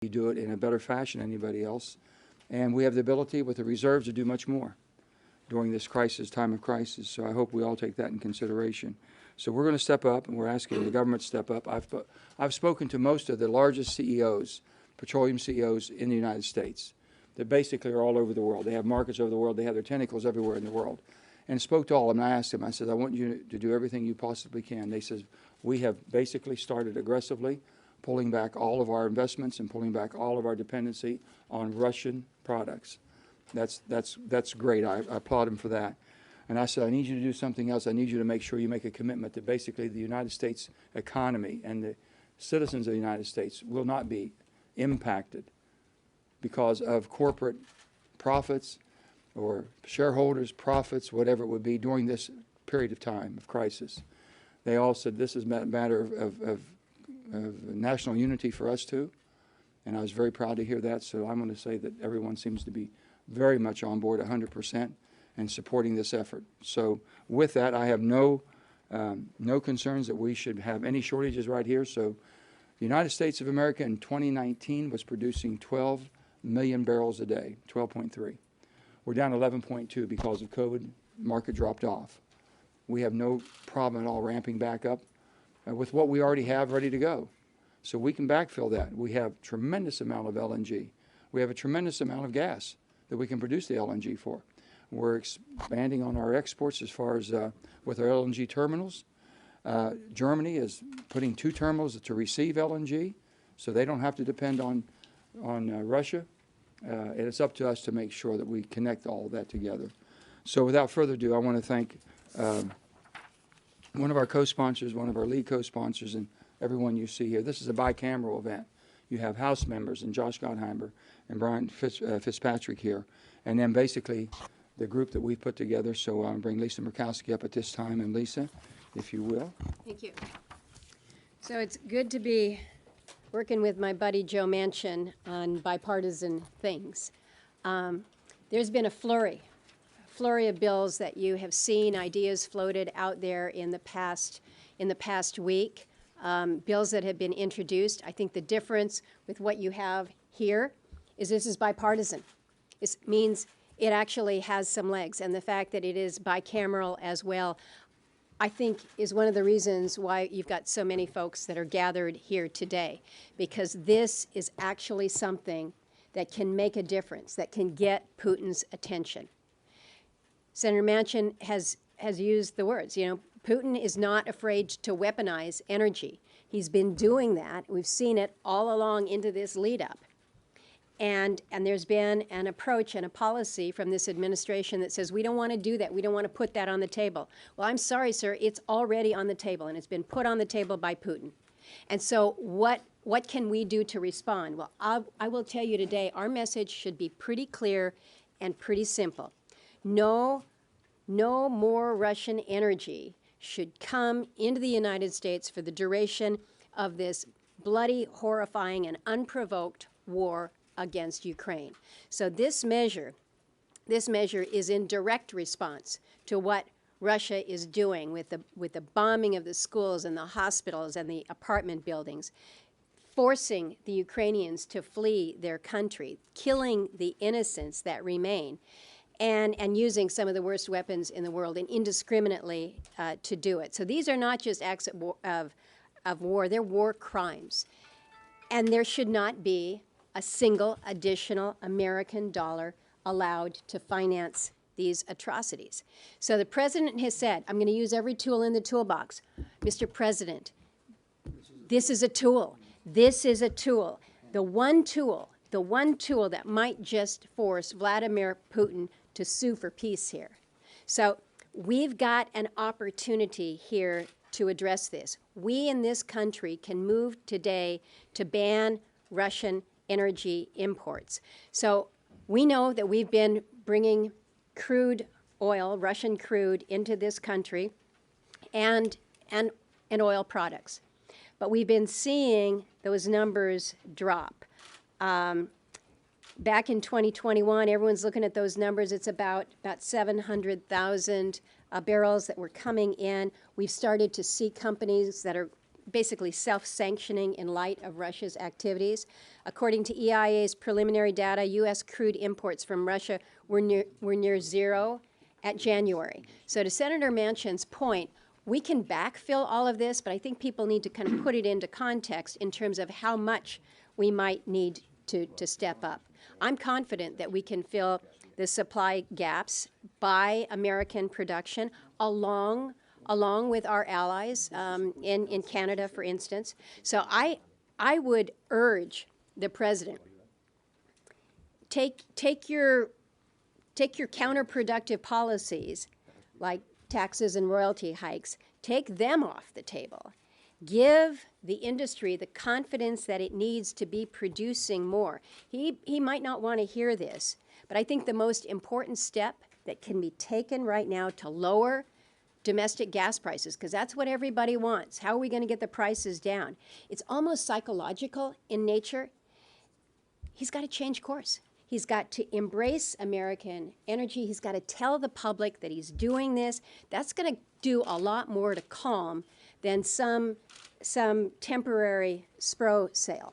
do it in a better fashion than anybody else. And we have the ability with the reserves to do much more during this crisis, time of crisis. So I hope we all take that in consideration. So we're going to step up, and we're asking the government to step up. I've spoken to most of the largest CEOs, petroleum CEOs in the United States, that basically are all over the world. They have markets over the world. They have their tentacles everywhere in the world. And spoke to all of them, and I asked them, I said, I want you to do everything you possibly can. They said, we have basically started aggressively pulling back all of our investments and pulling back all of our dependency on Russian products. That's great. I applaud them for that. And I said, I need you to do something else. I need you to make sure you make a commitment that basically the United States economy and the citizens of the United States will not be impacted because of corporate profits or shareholders' profits, whatever it would be, during this period of time of crisis. They all said this is a matter of national unity for us too, and I was very proud to hear that. So I'm going to say that everyone seems to be very much on board 100% and supporting this effort. So with that, I have no concerns that we should have any shortages right here. So the United States of America in 2019 was producing 12 million barrels a day, 12.3. We're down 11.2 because of COVID. Market dropped off. We have no problem at all ramping back up with what we already have ready to go. So we can backfill that. We have tremendous amount of LNG. We have a tremendous amount of gas that we can produce the LNG for. We're expanding on our exports as far as with our LNG terminals. Germany is putting 2 terminals to receive LNG, so they don't have to depend on Russia. And it's up to us to make sure that we connect all of that together. So without further ado, I want to thank one of our co-sponsors, one of our lead co-sponsors, and everyone you see here. This is a bicameral event. You have House members and Josh Gottheimer and Brian Fitzpatrick here, and then basically the group that we've put together. So I'll bring Lisa Murkowski up at this time. And Lisa, if you will. Thank you. So it's good to be working with my buddy Joe Manchin on bipartisan things. There's been a flurry of bills that you have seen, ideas floated out there in the past week, bills that have been introduced. I think the difference with what you have here is this is bipartisan. This means it actually has some legs, and the fact that it is bicameral as well, I think, is one of the reasons why you've got so many folks that are gathered here today, because this is actually something that can make a difference, that can get Putin's attention. Senator Manchin has used the words, Putin is not afraid to weaponize energy. He's been doing that. We've seen it all along into this lead up. And there's been an approach and a policy from this administration that says we don't want to do that. We don't want to put that on the table. Well, I'm sorry, sir. It's already on the table, and it's been put on the table by Putin. And so what can we do to respond? Well, I will tell you today, our message should be pretty clear and pretty simple. No more Russian energy should come into the United States for the duration of this bloody, horrifying, and unprovoked war against Ukraine. So this measure is in direct response to what Russia is doing with the bombing of the schools and the hospitals and the apartment buildings, forcing the Ukrainians to flee their country, killing the innocents that remain, and using some of the worst weapons in the world and indiscriminately to do it. So these are not just acts of war, they're war crimes. And there should not be a single additional American dollar allowed to finance these atrocities. So the president has said, I'm going to use every tool in the toolbox. Mr. President, this is a tool. This is a tool. The one tool that might just force Vladimir Putin to sue for peace here. So we've got an opportunity here to address this. We in this country can move today to ban Russian energy imports. So we know that we've been bringing crude oil, Russian crude, into this country and oil products. But we've been seeing those numbers drop. Back in 2021, everyone's looking at those numbers. It's about 700,000 barrels that were coming in. We've started to see companies that are basically self-sanctioning in light of Russia's activities. According to EIA's preliminary data, U.S. crude imports from Russia were near zero at January. So to Senator Manchin's point, we can backfill all of this, but I think people need to kind of put it into context in terms of how much we might need to step up. I'm confident that we can fill the supply gaps by American production along with our allies in Canada, for instance. So I would urge the president, take your counterproductive policies like taxes and royalty hikes, take them off the table. Give the industry the confidence that it needs to be producing more. He might not want to hear this, but I think the most important step that can be taken right now to lower domestic gas prices, because that's what everybody wants. How are we going to get the prices down? It's almost psychological in nature. He's got to change course. He's got to embrace American energy. He's got to tell the public that he's doing this. That's going to do a lot more to calm than some temporary SPRO sale.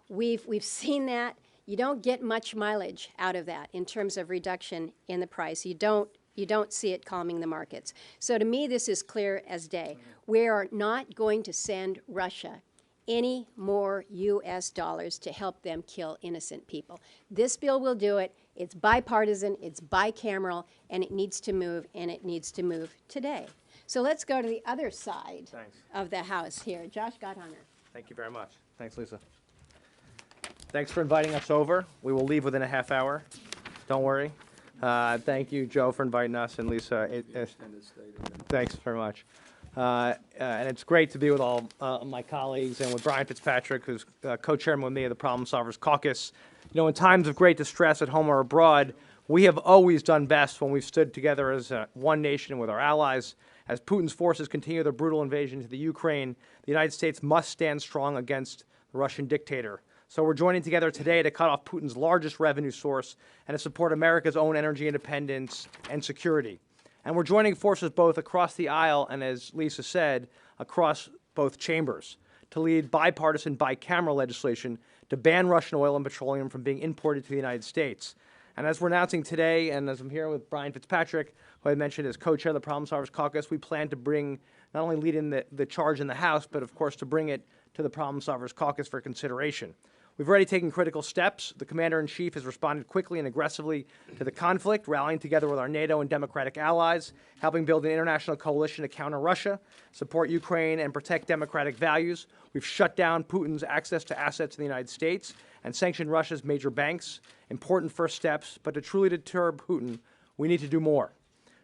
We've seen that. You don't get much mileage out of that in terms of reduction in the price. You don't see it calming the markets. So to me, this is clear as day. We are not going to send Russia any more U.S. dollars to help them kill innocent people. This bill will do it. It's bipartisan, it's bicameral, and it needs to move, and it needs to move today. So let's go to the other side of the House here. Josh Gottheimer. Thank you very much. Thanks, Lisa. Thanks for inviting us over. We will leave within a half hour. Don't worry. Thank you, Joe, for inviting us, and Lisa. Thanks very much. And it's great to be with all my colleagues and with Brian Fitzpatrick, who's co-chairman with me of the Problem Solvers Caucus. You know, in times of great distress at home or abroad, we have always done best when we've stood together as one nation with our allies. As Putin's forces continue their brutal invasion to the Ukraine, the United States must stand strong against the Russian dictator. So we're joining together today to cut off Putin's largest revenue source and to support America's own energy independence and security. And we're joining forces both across the aisle and, as Lisa said, across both chambers to lead bipartisan, bicameral legislation to ban Russian oil and petroleum from being imported to the United States. And as we're announcing today, and as I'm here with Brian Fitzpatrick, who I mentioned as co-chair of the Problem Solvers Caucus, we plan to bring, not only lead in the charge in the House, but of course to bring it to the Problem Solvers Caucus for consideration. We've already taken critical steps. The Commander-in-Chief has responded quickly and aggressively to the conflict, rallying together with our NATO and democratic allies, helping build an international coalition to counter Russia, support Ukraine, and protect democratic values. We've shut down Putin's access to assets in the United States and sanctioned Russia's major banks. Important first steps, but to truly deter Putin, we need to do more.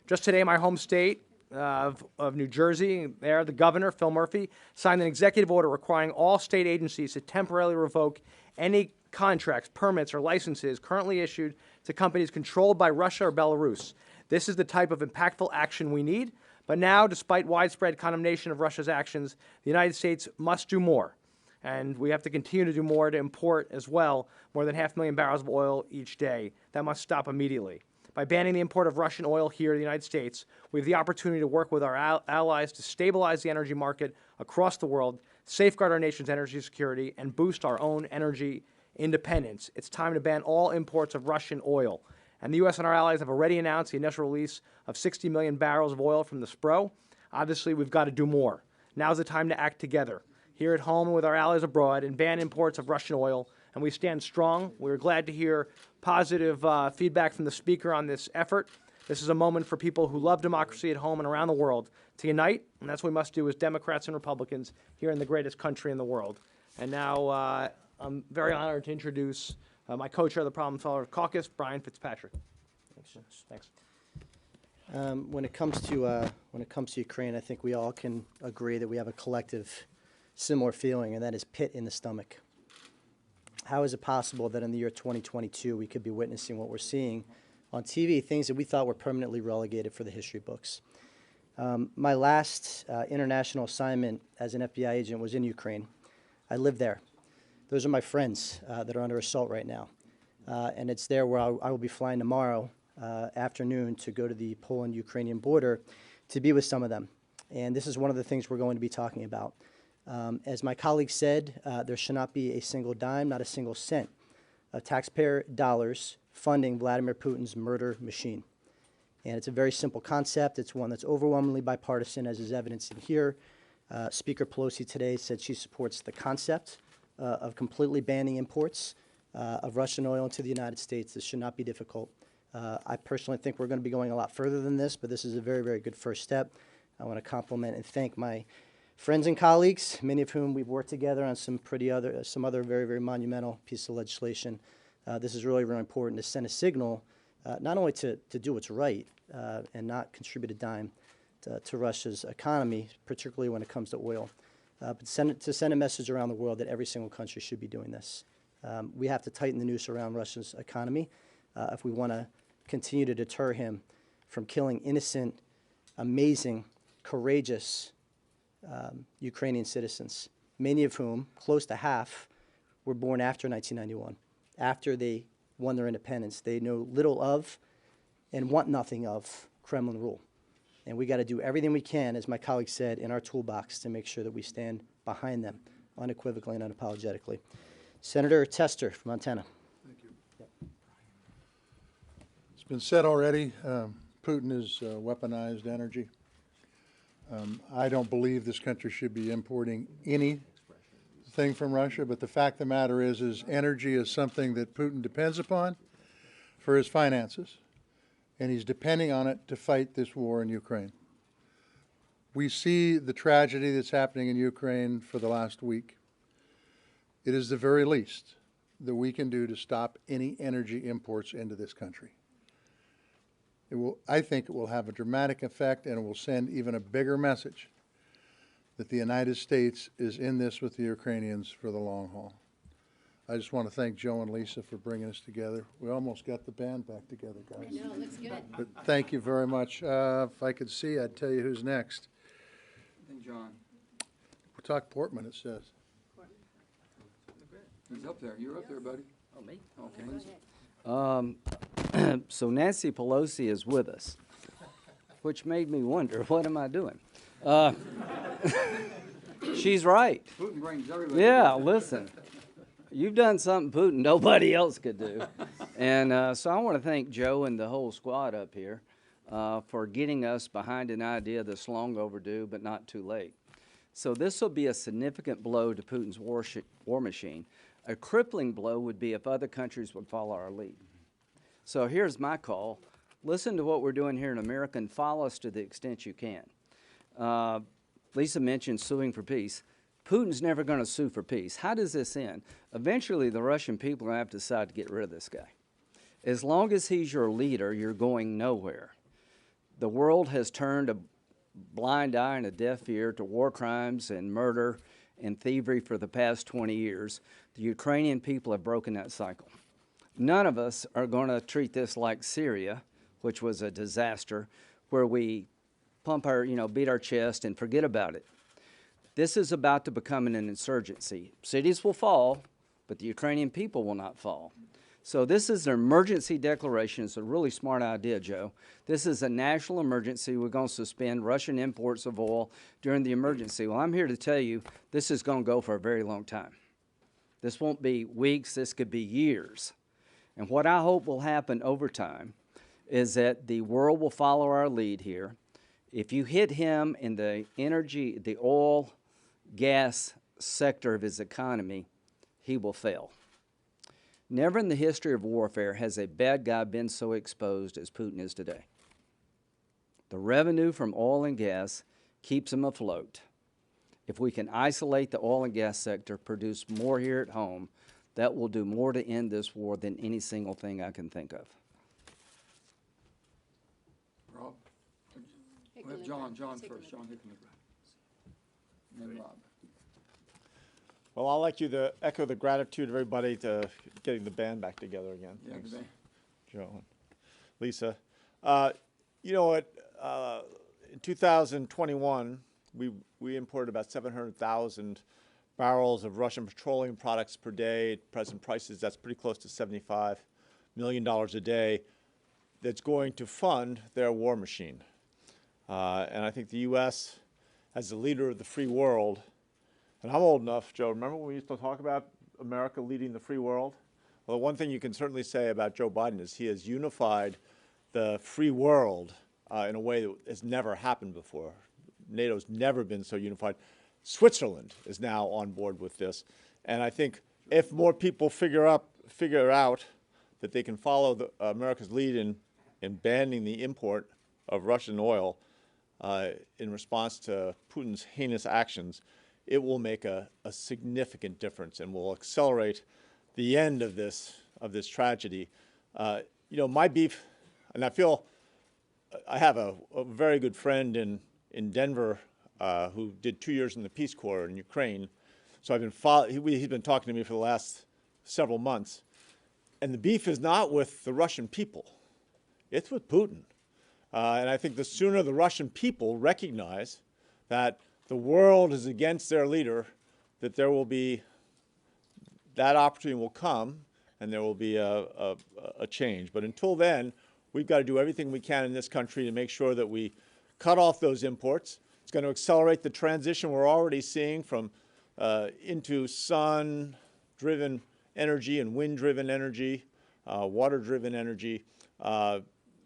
Just today, my home state of New Jersey, there, the governor, Phil Murphy, signed an executive order requiring all state agencies to temporarily revoke any contracts, permits, or licenses currently issued to companies controlled by Russia or Belarus. This is the type of impactful action we need. But now, despite widespread condemnation of Russia's actions, the United States must do more. And we have to continue to do more to import as well more than 500,000 barrels of oil each day. That must stop immediately. By banning the import of Russian oil here in the United States, we have the opportunity to work with our allies to stabilize the energy market across the world, safeguard our nation's energy security, and boost our own energy independence. It's time to ban all imports of Russian oil. And the U.S. and our allies have already announced the initial release of 60 million barrels of oil from the SPRO. Obviously, we've got to do more. Now's the time to act together, here at home and with our allies abroad, and ban imports of Russian oil. And we stand strong. We're glad to hear positive feedback from the Speaker on this effort. This is a moment for people who love democracy at home and around the world to unite, and that's what we must do as Democrats and Republicans here in the greatest country in the world. And now I'm very honored to introduce my co-chair of the Problem Solvers Caucus, Brian Fitzpatrick. Thanks. When it comes to Ukraine, I think we all can agree that we have a collective similar feeling, and that is pit in the stomach. How is it possible that in the year 2022 we could be witnessing what we're seeing on TV, things that we thought were permanently relegated for the history books? My last international assignment as an FBI agent was in Ukraine. I lived there. Those are my friends that are under assault right now. And it's there where I will be flying tomorrow afternoon to go to the Poland-Ukrainian border to be with some of them. And this is one of the things we're going to be talking about. As my colleague said, there should not be a single dime, not a single cent of taxpayer dollars funding Vladimir Putin's murder machine. And it's a very simple concept. It's one that's overwhelmingly bipartisan, as is evidenced in here. Speaker Pelosi today said she supports the concept of completely banning imports of Russian oil into the United States. This should not be difficult. I personally think we're going to be going a lot further than this, but this is a very, very good first step. I want to compliment and thank my friends and colleagues, many of whom we've worked together on some other very, very monumental pieces of legislation. This is really, really important to send a signal, not only to do what's right and not contribute a dime to Russia's economy, particularly when it comes to oil, but to send a message around the world that every single country should be doing this. We have to tighten the noose around Russia's economy if we want to continue to deter him from killing innocent, amazing, courageous Ukrainian citizens, many of whom, close to half, were born after 1991, after they won their independence. They know little of and want nothing of Kremlin rule. And we got to do everything we can, as my colleague said, in our toolbox to make sure that we stand behind them unequivocally and unapologetically. Senator Tester from Montana. It's been said already, Putin has weaponized energy. I don't believe this country should be importing anything from Russia, but the fact of the matter is energy is something that Putin depends upon for his finances, and he's depending on it to fight this war in Ukraine. We see the tragedy that's happening in Ukraine for the last week. It is the very least that we can do to stop any energy imports into this country. I think it will have a dramatic effect, and it will send even a bigger message that the United States is in this with the Ukrainians for the long haul. I just want to thank Joe and Lisa for bringing us together. We almost got the band back together, guys. I know, it looks good. But thank you very much. If I could see, I'd tell you who's next. I think John, We'll talk Portman, it says. he's up there. You're up there, buddy. Oh, me? Okay. So Nancy Pelosi is with us, which made me wonder, what am I doing? She's right. Putin brings everybody. Yeah, together. listen, you've done something Putin nobody else could do. And so I want to thank Joe and the whole squad up here for getting us behind an idea that's long overdue but not too late. So this will be a significant blow to Putin's war machine. A crippling blow would be if other countries would follow our lead. So here's my call. Listen to what we're doing here in America and follow us to the extent you can. Lisa mentioned suing for peace. Putin's never going to sue for peace. How does this end? Eventually, the Russian people are going to have to decide to get rid of this guy. As long as he's your leader, you're going nowhere. The world has turned a blind eye and a deaf ear to war crimes and murder and thievery for the past 20 years. The Ukrainian people have broken that cycle. None of us are going to treat this like Syria, which was a disaster, where we pump our, beat our chest and forget about it. This is about to become an insurgency. Cities will fall, but the Ukrainian people will not fall. So this is an emergency declaration. It's a really smart idea, Joe. This is a national emergency. We're going to suspend Russian imports of oil during the emergency. Well, I'm here to tell you this is going to go for a very long time. This won't be weeks. This could be years. And what I hope will happen over time is that the world will follow our lead here. If you hit him in the energy, the oil, gas sector of his economy, he will fail. Never in the history of warfare has a bad guy been so exposed as Putin is today. The revenue from oil and gas keeps him afloat. If we can isolate the oil and gas sector, produce more here at home, that will do more to end this war than any single thing I can think of. Rob? We have John first. John Hickenlooper. And then Rob. Well, I'd like you to echo the gratitude of everybody to getting the band back together again. Yeah, Thanks, good day. Joe and Lisa. You know what? In 2021, we imported about 700,000 barrels of Russian petroleum products per day. At present prices, that's pretty close to $75 million a day. That's going to fund their war machine. And I think the U.S., as the leader of the free world, And I'm old enough, Joe, remember when we used to talk about America leading the free world? Well, one thing you can certainly say about Joe Biden is he has unified the free world in a way that has never happened before. NATO's never been so unified. Switzerland is now on board with this. And I think if more people figure out that they can follow America's lead in banning the import of Russian oil in response to Putin's heinous actions, it will make a significant difference and will accelerate the end of this tragedy. You know, my beef, and I have a very good friend in Denver who did 2 years in the Peace Corps in Ukraine. So he's been talking to me for the last several months. And the beef is not with the Russian people. It's with Putin. And I think the sooner the Russian people recognize that the world is against their leader, that that opportunity will come and there will be a change. But until then, we've got to do everything we can in this country to make sure that we cut off those imports. It's going to accelerate the transition we're already seeing from into sun-driven energy and wind-driven energy, water-driven energy.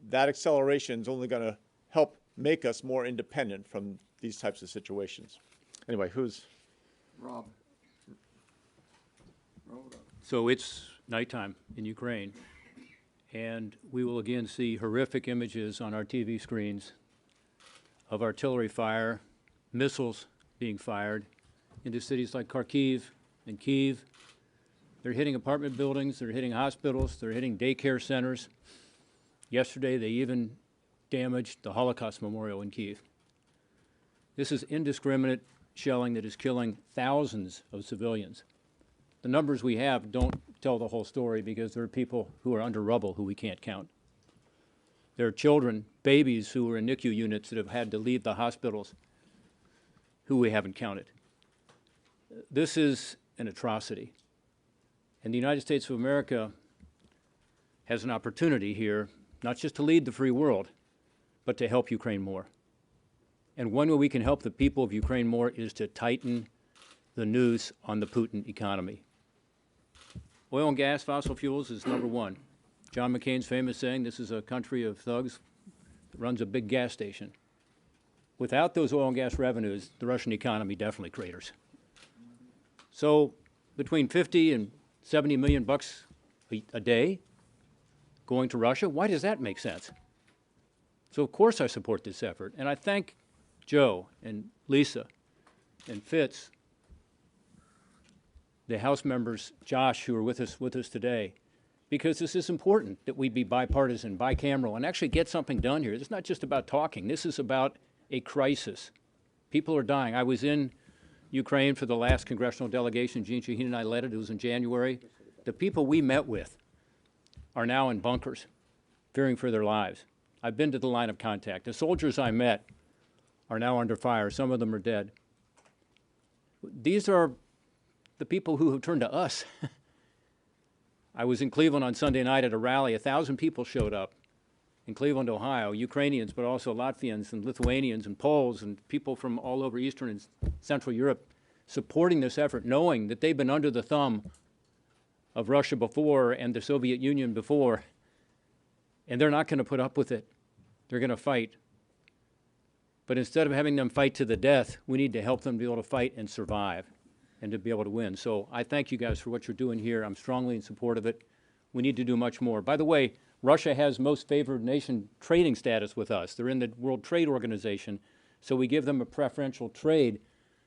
That acceleration is only going to help make us more independent from these types of situations. Anyway, Rob. Roll it up. So it's nighttime in Ukraine, and we will again see horrific images on our TV screens of artillery fire, missiles being fired into cities like Kharkiv and Kyiv. They're hitting apartment buildings, they're hitting hospitals, they're hitting daycare centers. Yesterday, they even damaged the Holocaust Memorial in Kyiv. This is indiscriminate shelling that is killing thousands of civilians. The numbers we have don't tell the whole story because there are people who are under rubble who we can't count. There are children, babies who are in NICU units that have had to leave the hospitals who we haven't counted. This is an atrocity. And the United States of America has an opportunity here, not just to lead the free world, but to help Ukraine more. And one way we can help the people of Ukraine more is to tighten the noose on the Putin economy. Oil and gas, fossil fuels is number one. John McCain's famous saying, this is a country of thugs that runs a big gas station. Without those oil and gas revenues, the Russian economy definitely craters. So between 50 and 70 million bucks a day going to Russia, why does that make sense? So of course I support this effort, and I thank Joe and Lisa and Fitz, the House members, Josh, who are with us today, because this is important that we be bipartisan, bicameral, and actually get something done here. It's not just about talking. This is about a crisis. People are dying. I was in Ukraine for the last congressional delegation. Jeanne Shaheen and I led it. It was in January. The people we met with are now in bunkers, fearing for their lives. I've been to the line of contact. The soldiers I met are now under fire. Some of them are dead. These are the people who have turned to us. I was in Cleveland on Sunday night at a rally. 1,000 people showed up in Cleveland, Ohio, Ukrainians, but also Latvians and Lithuanians and Poles and people from all over Eastern and Central Europe supporting this effort, knowing that they've been under the thumb of Russia before and the Soviet Union before, and they're not going to put up with it. They're going to fight. But instead of having them fight to the death, we need to help them be able to fight and survive and to be able to win. So I thank you guys for what you're doing here. I'm strongly in support of it. We need to do much more. By the way, Russia has most favored nation trading status with us. They're in the World Trade Organization, so we give them a preferential trade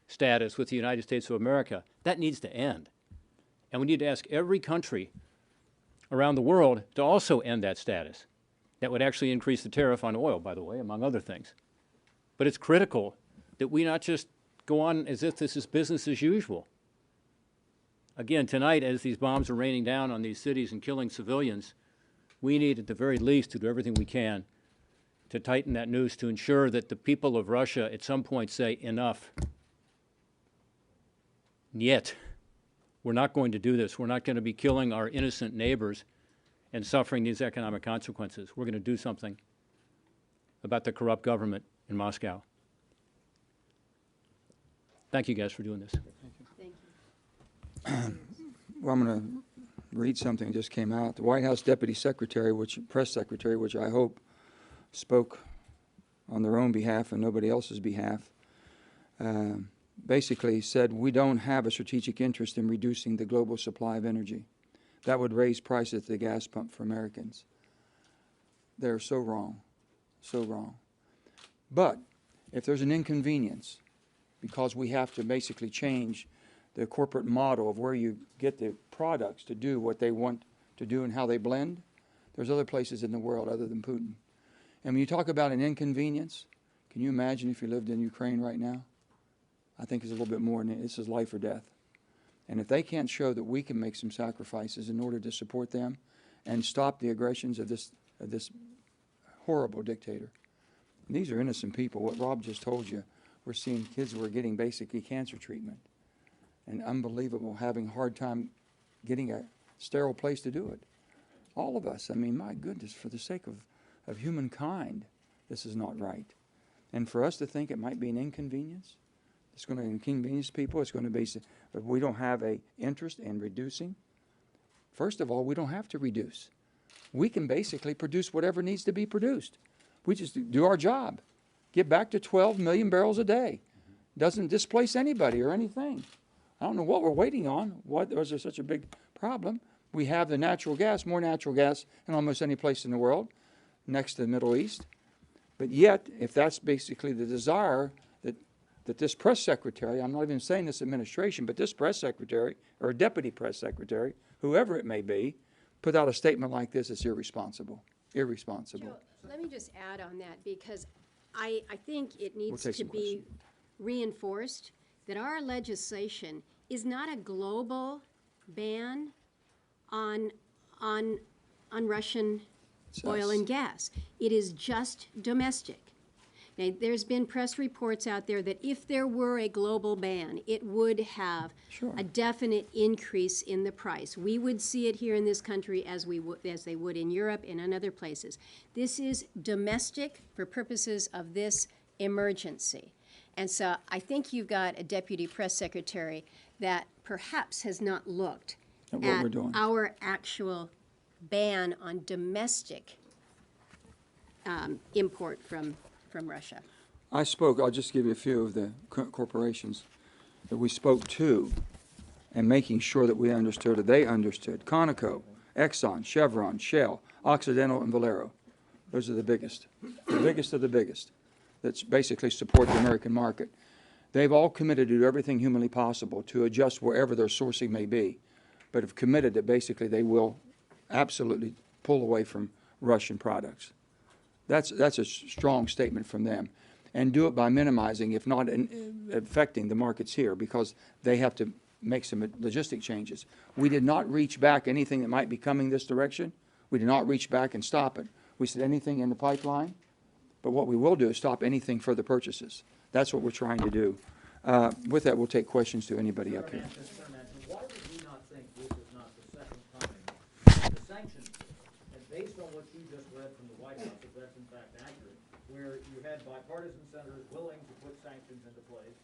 status with the United States of America. That needs to end. And we need to ask every country around the world to also end that status. That would actually increase the tariff on oil, by the way, among other things. But it's critical that we not just go on as if this is business as usual. Again, tonight, as these bombs are raining down on these cities and killing civilians, we need, at the very least, to do everything we can to tighten that noose to ensure that the people of Russia at some point say, enough. Yet, we're not going to do this. We're not going to be killing our innocent neighbors and suffering these economic consequences. We're going to do something about the corrupt government in Moscow. Thank you guys for doing this. Thank you. Well, I'm going to read something that just came out. The White House Deputy Secretary, press secretary, which I hope spoke on their own behalf and nobody else's behalf, basically said we don't have a strategic interest in reducing the global supply of energy. That would raise prices at the gas pump for Americans. They're so wrong, so wrong. But if there's an inconvenience, because we have to basically change the corporate model of where you get the products to do what they want to do and how they blend, there's other places in the world other than Putin. And when you talk about an inconvenience, can you imagine if you lived in Ukraine right now? I think it's a little bit more than this is life or death. And if they can't show that we can make some sacrifices in order to support them and stop the aggressions of this horrible dictator. And these are innocent people. What Rob just told you, we're seeing kids who are getting basically cancer treatment. And unbelievable, having a hard time getting a sterile place to do it. All of us, I mean, my goodness, for the sake of humankind, this is not right. And for us to think it might be an inconvenience, it's going to inconvenience people, it's going to be, but we don't have an interest in reducing. First of all, we don't have to reduce. We can basically produce whatever needs to be produced. We just do our job. Get back to 12 million barrels a day. Doesn't displace anybody or anything. I don't know what we're waiting on. Why was there such a big problem? We have the natural gas, more natural gas in almost any place in the world, next to the Middle East. But yet, if that's basically the desire that this press secretary, I'm not even saying this administration, but this press secretary or deputy press secretary, whoever it may be, put out a statement like this, it's irresponsible. Irresponsible. Joe, let me just add on that, because I think it needs take to some be reinforced that our legislation is not a global ban on Russian oil and gas. It is just domestic. Now, there's been press reports out there that if there were a global ban, it would have a definite increase in the price. We would see it here in this country as they would in Europe and in other places. This is domestic for purposes of this emergency. And so I think you've got a deputy press secretary that perhaps has not looked At what we're doing. our actual ban on domestic import from Russia. I spoke, I'll just give you a few of the corporations that we spoke to and making sure that we understood, or they understood. Conoco, Exxon, Chevron, Shell, Occidental, and Valero. Those are the biggest of the biggest that basically support the American market. They've all committed to do everything humanly possible to adjust wherever their sourcing may be, but have committed that basically they will absolutely pull away from Russian products. That's a strong statement from them. And do it by minimizing, if not affecting the markets here, because they have to make some logistic changes. We did not reach back anything that might be coming this direction. We did not reach back and stop it. We said anything in the pipeline, but what we will do is stop anything further purchases. That's what we're trying to do. With that, we'll take questions to anybody up here. Why would we not think this is not the second coming? The sanctions, and based on what you just read from the White House, if that's in fact accurate, where you had bipartisan senators willing to put sanctions into place,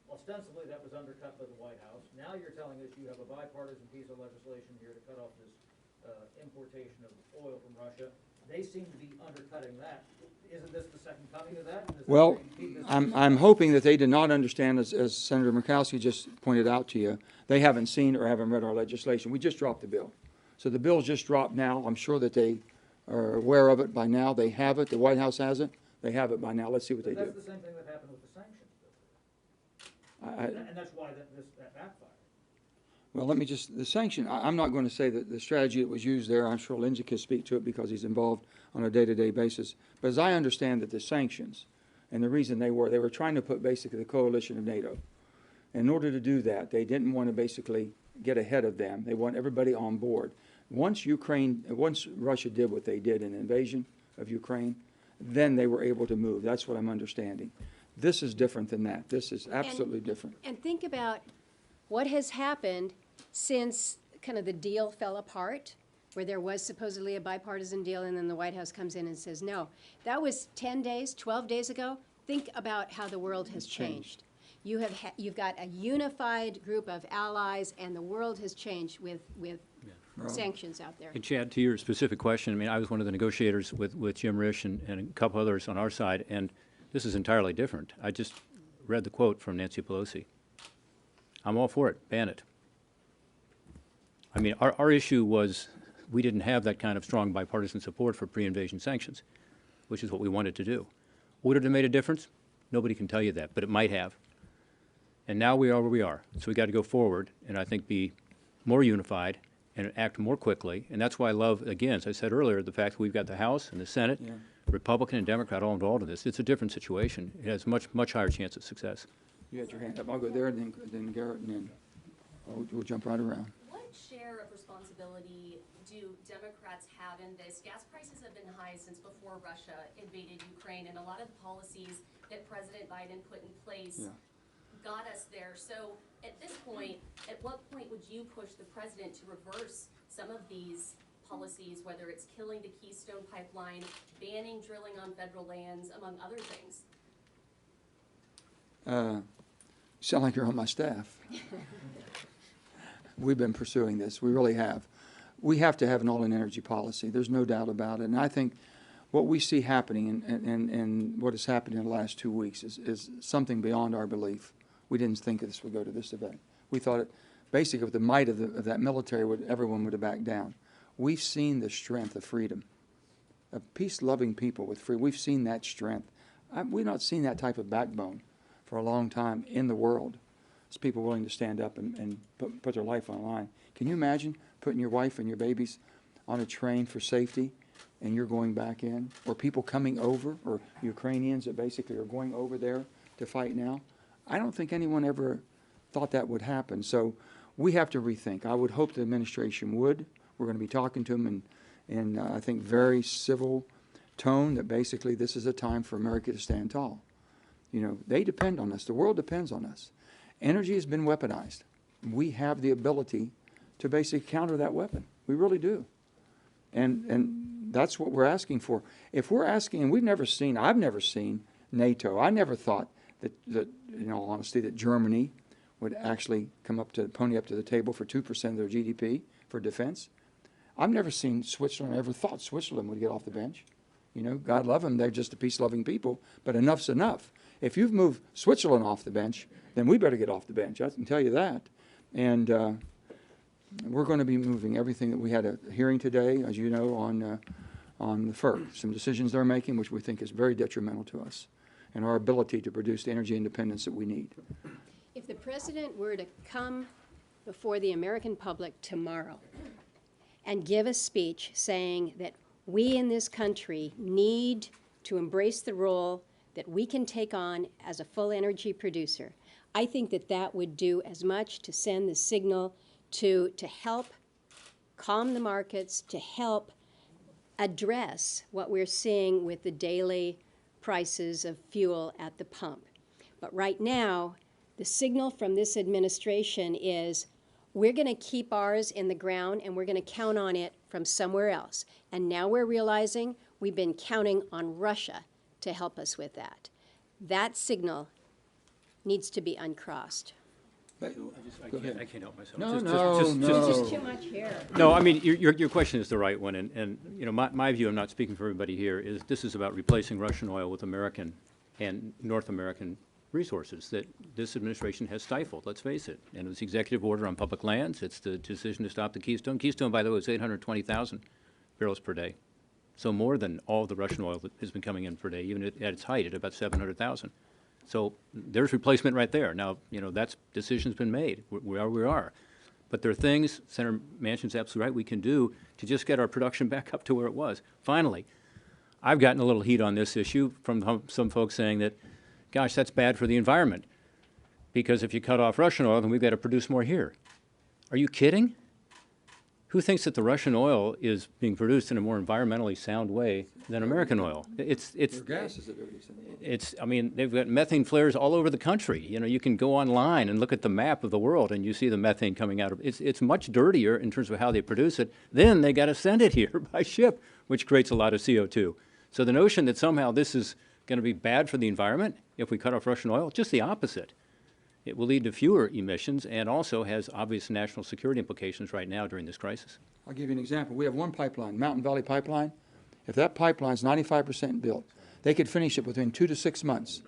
ostensibly that was undercut by the White House. Now you're telling us you have a bipartisan piece of legislation here to cut off this importation of oil from Russia. They seem to be undercutting that. Isn't this the second coming of that? Well, I'm hoping that they did not understand, as Senator Murkowski just pointed out to you, they haven't seen or haven't read our legislation. We just dropped the bill. So the bill's just dropped now. I'm sure that they are aware of it by now. They have it. The White House has it. They have it by now. Let's see what they do. That's the same thing that happened with the sanctions. And that's why that backfired. Well, let me just, the sanction, I'm not going to say that the strategy that was used there, I'm sure Lindsay can speak to it because he's involved on a day-to-day basis. But as I understand that the sanctions, and the reason they were trying to put basically the coalition of NATO. In order to do that, they didn't want to basically get ahead of them. They want everybody on board. Once Russia did what they did in the invasion of Ukraine, then they were able to move. That's what I'm understanding. This is different than that. This is absolutely different. And think about what has happened since kind of the deal fell apart, where there was supposedly a bipartisan deal, and then the White House comes in and says, no. That was 10 days, 12 days ago. Think about how the world has changed. you've got a unified group of allies, and the world has changed with sanctions out there. And Chad, to your specific question, I mean, I was one of the negotiators with Jim Risch and a couple others on our side, and this is entirely different. I just read the quote from Nancy Pelosi. I'm all for it. Ban it. I mean, our issue was we didn't have that kind of strong bipartisan support for pre-invasion sanctions, which is what we wanted to do. Would it have made a difference? Nobody can tell you that, but it might have. And now we are where we are. So we got to go forward and I think be more unified and act more quickly. And that's why I love, again, as I said earlier, the fact that we've got the House and the Senate, Yeah. Republican and Democrat all involved in this. It's a different situation. It has much higher chance of success. You had your hand up. I'll go there, and then Garrett, and then we'll jump right around. What share of responsibility do Democrats have in this? Gas prices have been high since before Russia invaded Ukraine, and a lot of the policies that President Biden put in place Yeah. got us there. So at this point, at what point would you push the president to reverse some of these policies, whether it's killing the Keystone Pipeline, banning drilling on federal lands, among other things? You sound like you're on my staff. We've been pursuing this. We really have. We have to have an all-in energy policy. There's no doubt about it. And I think what we see happening and what has happened in the last 2 weeks is something beyond our belief. We didn't think this would go to this event. We thought it, basically with the might of that military, everyone would have backed down. We've seen the strength of freedom, of peace-loving people with free. We've seen that strength. We've not seen that type of backbone for a long time in the world. It's people willing to stand up and put their life on the line. Can you imagine putting your wife and your babies on a train for safety and you're going back in? Or people coming over, or Ukrainians that basically are going over there to fight now? I don't think anyone ever thought that would happen. So we have to rethink. I would hope the administration would. We're going to be talking to them in I think, very civil tone that basically this is a time for America to stand tall. You know, they depend on us. The world depends on us. Energy has been weaponized. We have the ability to basically counter that weapon. We really do. And that's what we're asking for. If we're asking, and I've never seen NATO. I never thought that in all honesty, that Germany would actually pony up to the table for 2% of their GDP for defense. I've never seen Switzerland. I never thought Switzerland would get off the bench. You know, God love them. They're just a peace-loving people. But enough's enough. If you've moved Switzerland off the bench, then we better get off the bench. I can tell you that. And we're going to be moving everything that we had a hearing today, as you know, on the FERC. Some decisions they're making, which we think is very detrimental to us and our ability to produce the energy independence that we need. If the president were to come before the American public tomorrow and give a speech saying that we in this country need to embrace the role that we can take on as a full energy producer, I think that that would do as much to send the signal to help calm the markets, to help address what we're seeing with the daily prices of fuel at the pump. But right now, the signal from this administration is we're going to keep ours in the ground and we're going to count on it from somewhere else. And now we're realizing we've been counting on Russia to help us with that. That signal needs to be uncrossed. I can't help myself. Just too much here. No, I mean, your question is the right one, and you know, my view, I'm not speaking for everybody here, is this is about replacing Russian oil with American and North American resources that this administration has stifled, let's face it. And it's the executive order on public lands, it's the decision to stop the Keystone. Keystone, by the way, is 820,000 barrels per day. So more than all the Russian oil that has been coming in per day, even at its height at about 700,000. So there's replacement right there. Now, you know, that's decision's been made. We are where we are. But there are things, Senator Manchin's absolutely right, we can do to just get our production back up to where it was. Finally, I've gotten a little heat on this issue from some folks saying that, gosh, that's bad for the environment. Because if you cut off Russian oil, then we've got to produce more here. Are you kidding? Who thinks that the Russian oil is being produced in a more environmentally sound way than American oil? Their gas is a dirty thing. I mean, they've got methane flares all over the country. You know, you can go online and look at the map of the world and you see the methane coming out of it. It's much dirtier in terms of how they produce it. Then they got to send it here by ship, which creates a lot of CO2. So the notion that somehow this is going to be bad for the environment if we cut off Russian oil, just the opposite. It will lead to fewer emissions and also has obvious national security implications right now during this crisis. I'll give you an example. We have one pipeline, Mountain Valley Pipeline. If that pipeline's 95% built, they could finish it within 2 to 6 months.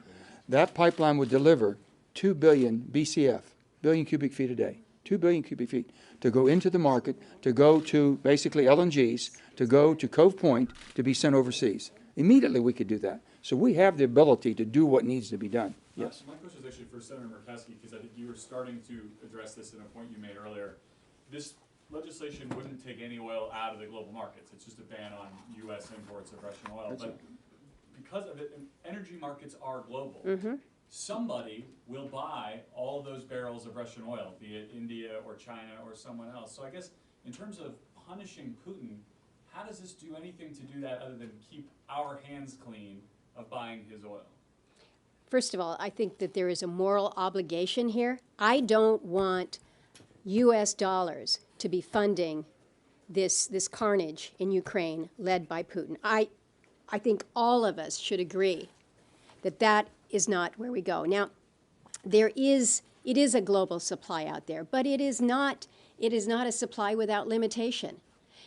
That pipeline would deliver 2 billion BCF, billion cubic feet a day, 2 billion cubic feet, to go into the market, to go to basically LNGs, to go to Cove Point, to be sent overseas. Immediately we could do that. So we have the ability to do what needs to be done. Yes. My question is actually for Senator Murkowski, because I think you were starting to address this in a point you made earlier. This legislation wouldn't take any oil out of the global markets. It's just a ban on U.S. imports of Russian oil. That's But it. because of it, energy markets are global. Somebody will buy all those barrels of Russian oil, be it India or China or someone else. So I guess in terms of punishing Putin, how does this do anything to do that other than keep our hands clean of buying his oil? First of all, I think that there is a moral obligation here. I don't want U.S. dollars to be funding this carnage in Ukraine led by Putin. I think all of us should agree that that is not where we go. Now, it is a global supply out there, but it is not a supply without limitation.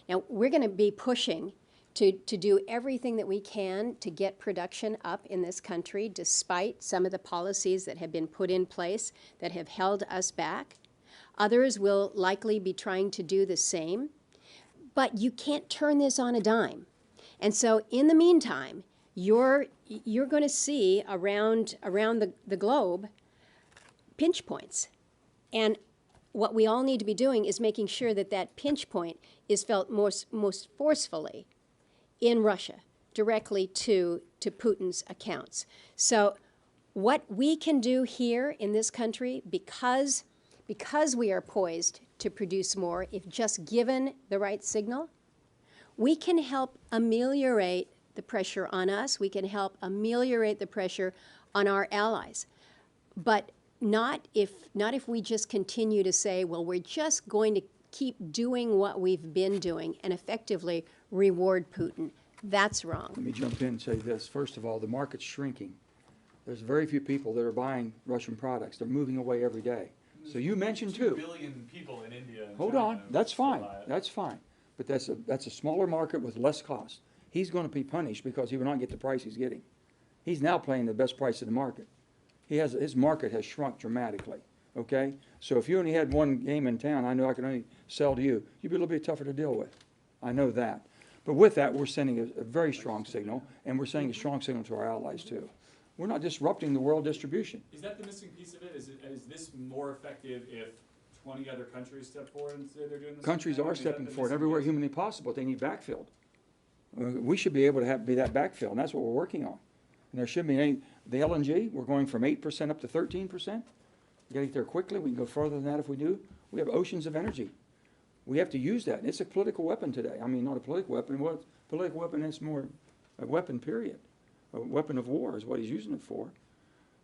Now, we're going to be pushing to do everything that we can to get production up in this country, despite some of the policies that have been put in place that have held us back. Others will likely be trying to do the same. But you can't turn this on a dime. And so in the meantime, you're going to see around the globe pinch points. And what we all need to be doing is making sure that that pinch point is felt most forcefully in Russia, directly to Putin's accounts. So what we can do here in this country, because we are poised to produce more, if just given the right signal, we can help ameliorate the pressure on us. We can help ameliorate the pressure on our allies. But not if we just continue to say, well, we're just going to keep doing what we've been doing and effectively reward Putin. That's wrong. Let me jump in and say this. First of all, the market's shrinking. There's very few people that are buying Russian products. They're moving away every day. So you mentioned 2 too. billion people in India and Hold China on, that's still fine, buy it. that's fine. But that's a smaller market with less cost. He's going to be punished because he will not get the price he's getting. He's now playing the best price in the market. His market has shrunk dramatically, okay? So if you only had one game in town, I know I could only sell to you, you'd be a little bit tougher to deal with. I know that. But with that, we're sending a very strong signal, and we're sending a strong signal to our allies too. We're not disrupting the world distribution. Is that the missing piece of it? Is this more effective if 20 other countries step forward and say they're doing the same Countries thing? are Is that stepping the forward missing everywhere piece? humanly possible. They need backfilled. We should be able to be that backfill, and that's what we're working on. And there shouldn't be the LNG, we're going from 8% up to 13%. We got to get there quickly. We can go further than that if we do. We have oceans of energy. We have to use that. It's a political weapon today. I mean, not a political weapon. Well, political weapon, it's more a weapon, period. A weapon of war is what he's using it for.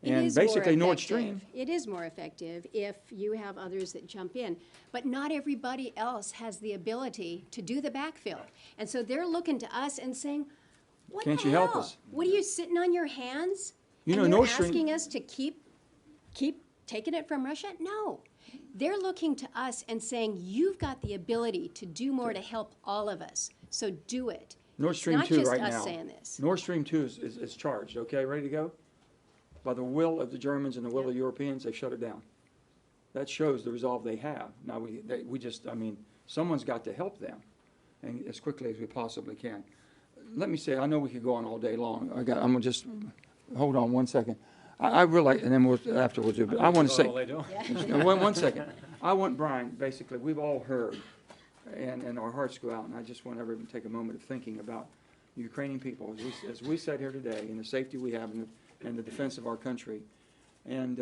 And basically Nord Stream. It is more effective if you have others that jump in. But not everybody else has the ability to do the backfill. And so they're looking to us and saying, what Can't the you help hell? us? What are you sitting on your hands? You know, and you're Nord Stream- asking us to keep taking it from Russia? No. They're looking to us and saying, you've got the ability to do more to help all of us. So do it. Nord Stream It's 2 not just right us now. saying this. Nord Stream 2 is charged, okay, ready to go? By the will of the Germans and the will of the Europeans, they've shut it down. That shows the resolve they have. Now, someone's got to help them, and as quickly as we possibly can. Let me say, I know we could go on all day long. I'm gonna just, hold on one second. I really, and then afterwards, but I want to say. One second. I want Brian, basically, we've all heard, and our hearts go out, and I just want everyone to take a moment of thinking about the Ukrainian people, as we sat here today, and the safety we have and the defense of our country. And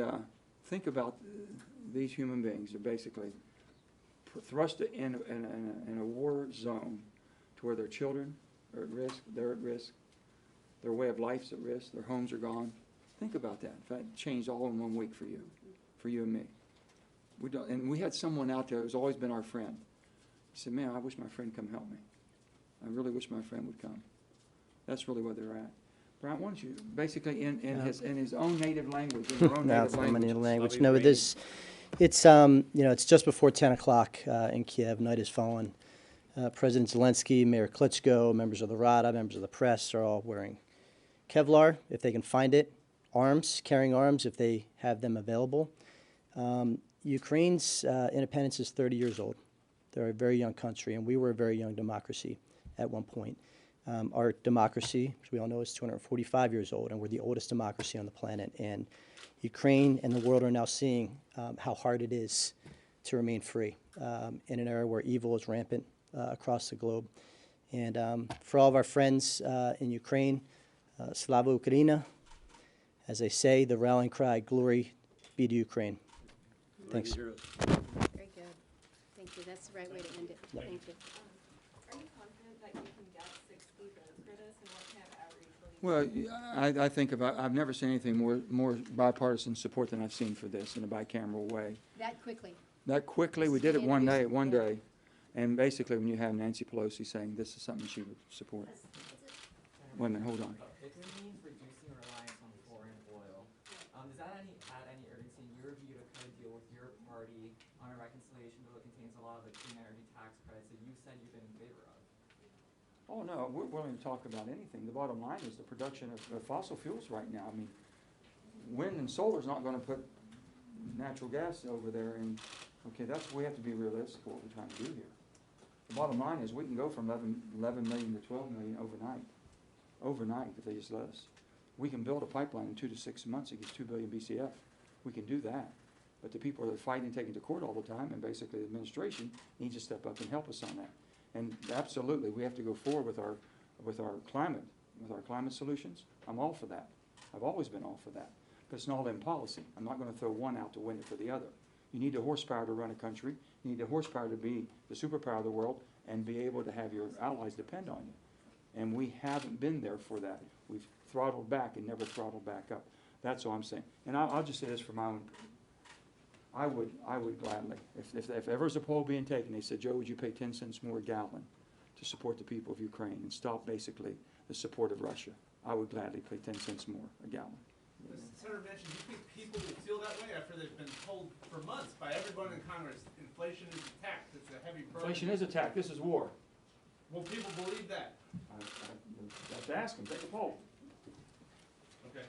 think about these human beings are basically thrust in a war zone to where their children are at risk, they're at risk, their way of life's at risk, their homes are gone. Think about that. If that changed all in 1 week for you and me. And we had someone out there who's always been our friend. He said, man, I wish my friend come help me. I really wish my friend would come. That's really where they're at. Brian, why don't you, basically in his own native language, in your own No, native it's not my language. native language. Slavic No, reading. this, it's, it's just before 10 o'clock in Kiev. Night has fallen. President Zelensky, Mayor Klitschko, members of the Rada, members of the press are all wearing Kevlar, if they can find it, arms, carrying arms, if they have them available. Ukraine's independence is 30 years old. They're a very young country, and we were a very young democracy at one point. Our democracy, as we all know, is 245 years old, and we're the oldest democracy on the planet. And Ukraine and the world are now seeing how hard it is to remain free in an era where evil is rampant across the globe. And for all of our friends in Ukraine, Slava Ukraina, as they say, the rallying cry, glory be to Ukraine. Thanks. Very good. Thank you. That's the right way to end it. Yep. Thank you. Are you confident that you can get 60 votes for this, and what kind of outreach will you Well, I think I've never seen anything more bipartisan support than I've seen for this in a bicameral way. That quickly. That quickly, we did it one day, and basically when you have Nancy Pelosi saying this is something she would support. Wait a minute, hold on. It means reducing reliance on foreign oil. Does that add any urgency in your view to kind of deal with your party on a reconciliation bill that contains a lot of the clean energy tax credits that you said you've been in favor of? Oh, no, we're willing to talk about anything. The bottom line is the production of fossil fuels right now. I mean, wind and solar's not gonna put natural gas over there, and, okay, that's, we have to be realistic what we're trying to do here. The bottom line is we can go from 11 million to 12 million overnight, if they just let us. We can build a pipeline in 2 to 6 months that gets 2 billion BCF. We can do that. But the people that are fighting and taking to court all the time, and basically the administration, needs to step up and help us on that. And absolutely, we have to go forward with our climate solutions. I'm all for that. I've always been all for that. But it's not all in policy. I'm not gonna throw one out to win it for the other. You need the horsepower to run a country. You need the horsepower to be the superpower of the world and be able to have your allies depend on you. And we haven't been there for that. We've throttled back and never throttled back up. That's all I'm saying. And I'll just say this for my own, I would gladly, if ever was a poll being taken, they said, Joe, would you pay 10 cents more a gallon to support the people of Ukraine and stop basically the support of Russia? I would gladly pay 10 cents more a gallon. Senator Manchin, do you think people will feel that way after they've been told for months by everyone in Congress, inflation is a tax, it's a heavy burden? Inflation is a tax. This is war. Will people believe that? I have to ask them, take a poll. Okay.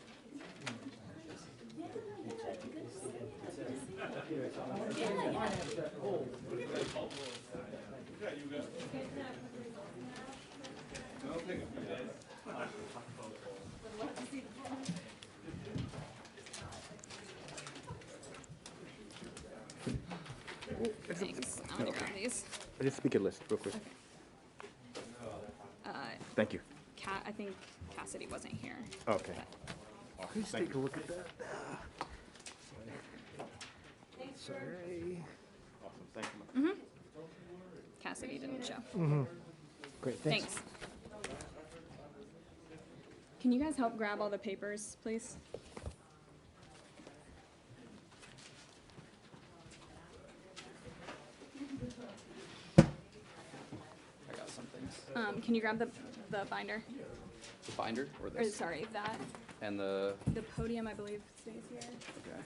Thanks. I'm gonna grab these. Just speak it list real quick. Thank you. I think Cassidy wasn't here. Okay. Please take a look at that. Sorry. Awesome, thank you. Cassidy didn't show. Great, Thanks. Can you guys help grab all the papers, please? I got some things. Can you grab the binder? The binder or Or this? sorry, that. And the, The podium, I believe, stays here. okay.